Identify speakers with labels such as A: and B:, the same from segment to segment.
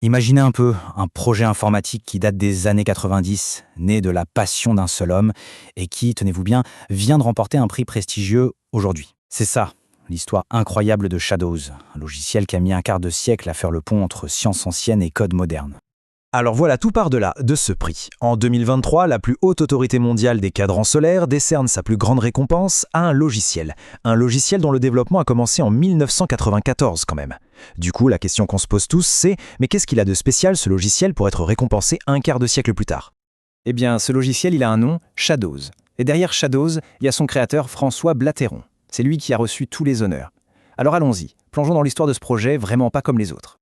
A: Imaginez un peu un projet informatique qui date des années 90, né de la passion d'un seul homme et qui, tenez-vous bien, vient de remporter un prix prestigieux aujourd'hui. C'est ça, l'histoire incroyable de Shadows, un logiciel qui a mis un quart de siècle à faire le pont entre sciences anciennes et code moderne.
B: Alors voilà, tout part de là, de ce prix. En 2023, la plus haute autorité mondiale des cadrans solaires décerne sa plus grande récompense à un logiciel. Un logiciel dont le développement a commencé en 1994 quand même. Du coup, la question qu'on se pose tous, c'est mais qu'est-ce qu'il a de spécial ce logiciel pour être récompensé un quart de siècle plus tard?
C: Eh bien, ce logiciel, il a un nom, Shadows. Et derrière Shadows, il y a son créateur François Blatteyron. C'est lui qui a reçu tous les honneurs. Alors allons-y, plongeons dans l'histoire de ce projet, vraiment pas comme les autres.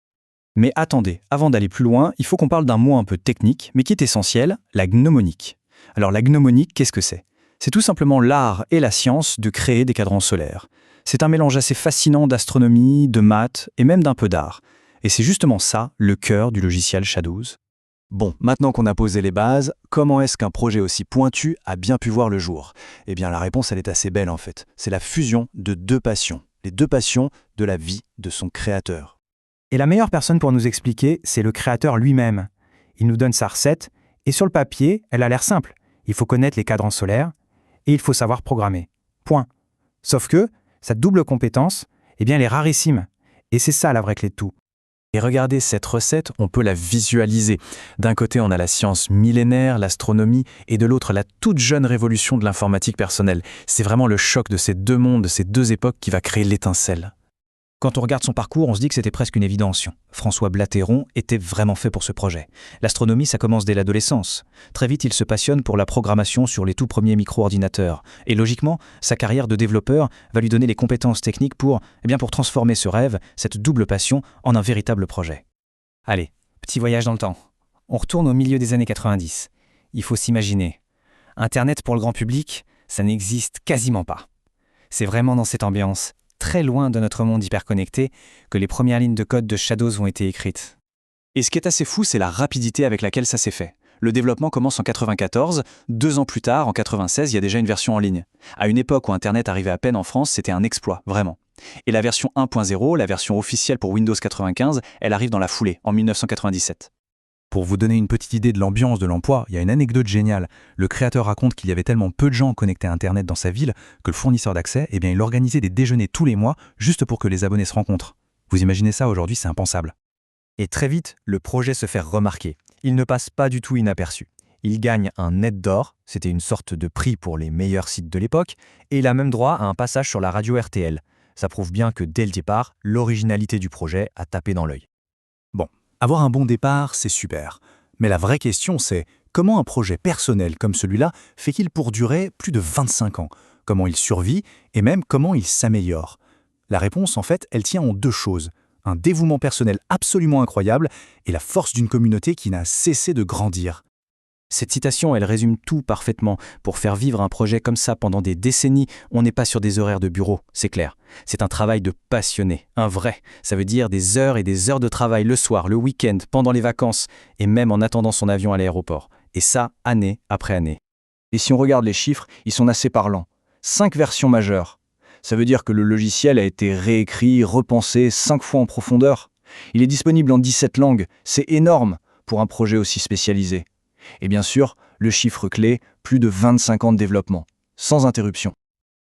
A: Mais attendez, avant d'aller plus loin, il faut qu'on parle d'un mot un peu technique, mais qui est essentiel, la gnomonique. Alors la gnomonique, qu'est-ce que c'est? C'est tout simplement l'art et la science de créer des cadrans solaires. C'est un mélange assez fascinant d'astronomie, de maths et même d'un peu d'art. Et c'est justement ça, le cœur du logiciel Shadows.
B: Bon, maintenant qu'on a posé les bases, comment est-ce qu'un projet aussi pointu a bien pu voir le jour? Eh bien la réponse elle est assez belle en fait. C'est la fusion de deux passions. Les deux passions de la vie de son créateur.
C: Et la meilleure personne pour nous expliquer, c'est le créateur lui-même. Il nous donne sa recette, et sur le papier, elle a l'air simple. Il faut connaître les cadrans solaires, et il faut savoir programmer. Point. Sauf que, cette double compétence, eh bien, elle est rarissime. Et c'est ça la vraie clé de tout.
B: Et regardez, cette recette, on peut la visualiser. D'un côté, on a la science millénaire, l'astronomie, et de l'autre, la toute jeune révolution de l'informatique personnelle. C'est vraiment le choc de ces deux mondes, de ces deux époques qui va créer l'étincelle.
C: Quand on regarde son parcours, on se dit que c'était presque une évidence. François Blatteyron était vraiment fait pour ce projet. L'astronomie, ça commence dès l'adolescence. Très vite, il se passionne pour la programmation sur les tout premiers micro-ordinateurs. Et logiquement, sa carrière de développeur va lui donner les compétences techniques pour transformer ce rêve, cette double passion, en un véritable projet. Allez, petit voyage dans le temps. On retourne au milieu des années 90. Il faut s'imaginer. Internet pour le grand public, ça n'existe quasiment pas. C'est vraiment dans cette ambiance, très loin de notre monde hyperconnecté, que les premières lignes de code de Shadows ont été écrites.
B: Et ce qui est assez fou, c'est la rapidité avec laquelle ça s'est fait. Le développement commence en 94, 2 ans plus tard, en 96, il y a déjà une version en ligne. À une époque où Internet arrivait à peine en France, c'était un exploit, vraiment. Et la version 1.0, la version officielle pour Windows 95, elle arrive dans la foulée, en 1997.
D: Pour vous donner une petite idée de l'ambiance de l'emploi, il y a une anecdote géniale. Le créateur raconte qu'il y avait tellement peu de gens connectés à Internet dans sa ville que le fournisseur d'accès, il organisait des déjeuners tous les mois juste pour que les abonnés se rencontrent. Vous imaginez ça aujourd'hui, c'est impensable.
C: Et très vite, le projet se fait remarquer. Il ne passe pas du tout inaperçu. Il gagne un net d'or, c'était une sorte de prix pour les meilleurs sites de l'époque, et il a même droit à un passage sur la radio RTL. Ça prouve bien que dès le départ, l'originalité du projet a tapé dans l'œil.
D: Bon, avoir un bon départ, c'est super. Mais la vraie question, c'est comment un projet personnel comme celui-là fait-il pour durer plus de 25 ans? Comment il survit et même comment il s'améliore? La réponse, en fait, elle tient en deux choses. Un dévouement personnel absolument incroyable et la force d'une communauté qui n'a cessé de grandir.
C: Cette citation, elle résume tout parfaitement. Pour faire vivre un projet comme ça pendant des décennies, on n'est pas sur des horaires de bureau, c'est clair. C'est un travail de passionné, un vrai. Ça veut dire des heures et des heures de travail le soir, le week-end, pendant les vacances, et même en attendant son avion à l'aéroport. Et ça, année après année.
B: Et si on regarde les chiffres, ils sont assez parlants. 5 versions majeures. Ça veut dire que le logiciel a été réécrit, repensé 5 fois en profondeur. Il est disponible en 17 langues, c'est énorme pour un projet aussi spécialisé. Et bien sûr, le chiffre clé, plus de 25 ans de développement, sans interruption.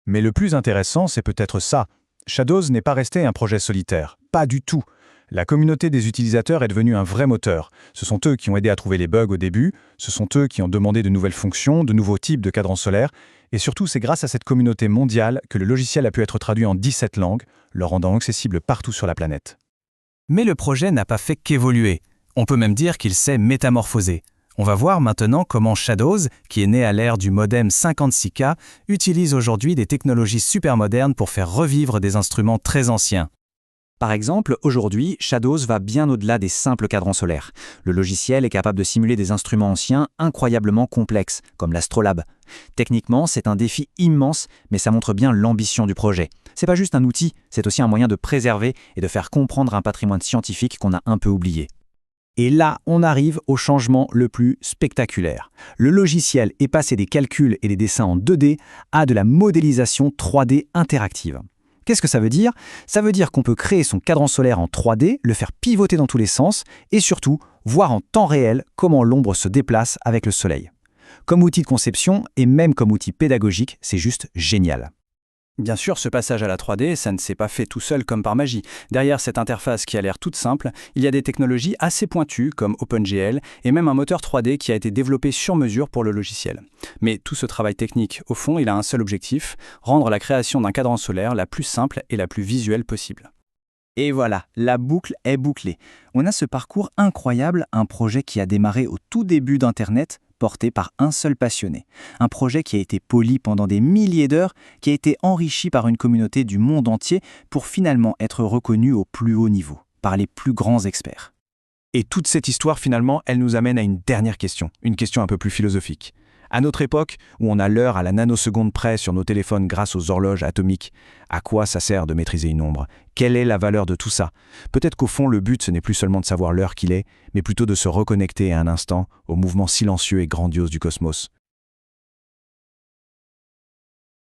D: Mais le plus intéressant, c'est peut-être ça. Shadows n'est pas resté un projet solitaire. Pas du tout. La communauté des utilisateurs est devenue un vrai moteur. Ce sont eux qui ont aidé à trouver les bugs au début, ce sont eux qui ont demandé de nouvelles fonctions, de nouveaux types de cadrans solaires, et surtout c'est grâce à cette communauté mondiale que le logiciel a pu être traduit en 17 langues, le rendant accessible partout sur la planète.
C: Mais le projet n'a pas fait qu'évoluer. On peut même dire qu'il s'est métamorphosé. On va voir maintenant comment Shadows, qui est né à l'ère du modem 56K, utilise aujourd'hui des technologies super modernes pour faire revivre des instruments très anciens.
A: Par exemple, aujourd'hui, Shadows va bien au-delà des simples cadrans solaires. Le logiciel est capable de simuler des instruments anciens incroyablement complexes, comme l'Astrolabe. Techniquement, c'est un défi immense, mais ça montre bien l'ambition du projet. C'est pas juste un outil, c'est aussi un moyen de préserver et de faire comprendre un patrimoine scientifique qu'on a un peu oublié. Et là, on arrive au changement le plus spectaculaire. Le logiciel est passé des calculs et des dessins en 2D à de la modélisation 3D interactive. Qu'est-ce que ça veut dire? Ça veut dire qu'on peut créer son cadran solaire en 3D, le faire pivoter dans tous les sens et surtout voir en temps réel comment l'ombre se déplace avec le soleil. Comme outil de conception et même comme outil pédagogique, c'est juste génial.
E: Bien sûr, ce passage à la 3D, ça ne s'est pas fait tout seul comme par magie. Derrière cette interface qui a l'air toute simple, il y a des technologies assez pointues comme OpenGL et même un moteur 3D qui a été développé sur mesure pour le logiciel. Mais tout ce travail technique, au fond, il a un seul objectif, rendre la création d'un cadran solaire la plus simple et la plus visuelle possible.
A: Et voilà, la boucle est bouclée. On a ce parcours incroyable, un projet qui a démarré au tout début d'Internet, porté par un seul passionné. Un projet qui a été poli pendant des milliers d'heures, qui a été enrichi par une communauté du monde entier pour finalement être reconnu au plus haut niveau, par les plus grands experts.
D: Et toute cette histoire, finalement, elle nous amène à une dernière question, une question un peu plus philosophique. À notre époque, où on a l'heure à la nanoseconde près sur nos téléphones grâce aux horloges atomiques, à quoi ça sert de maîtriser une ombre? Quelle est la valeur de tout ça? Peut-être qu'au fond, le but, ce n'est plus seulement de savoir l'heure qu'il est, mais plutôt de se reconnecter à un instant au mouvement silencieux et grandiose du cosmos.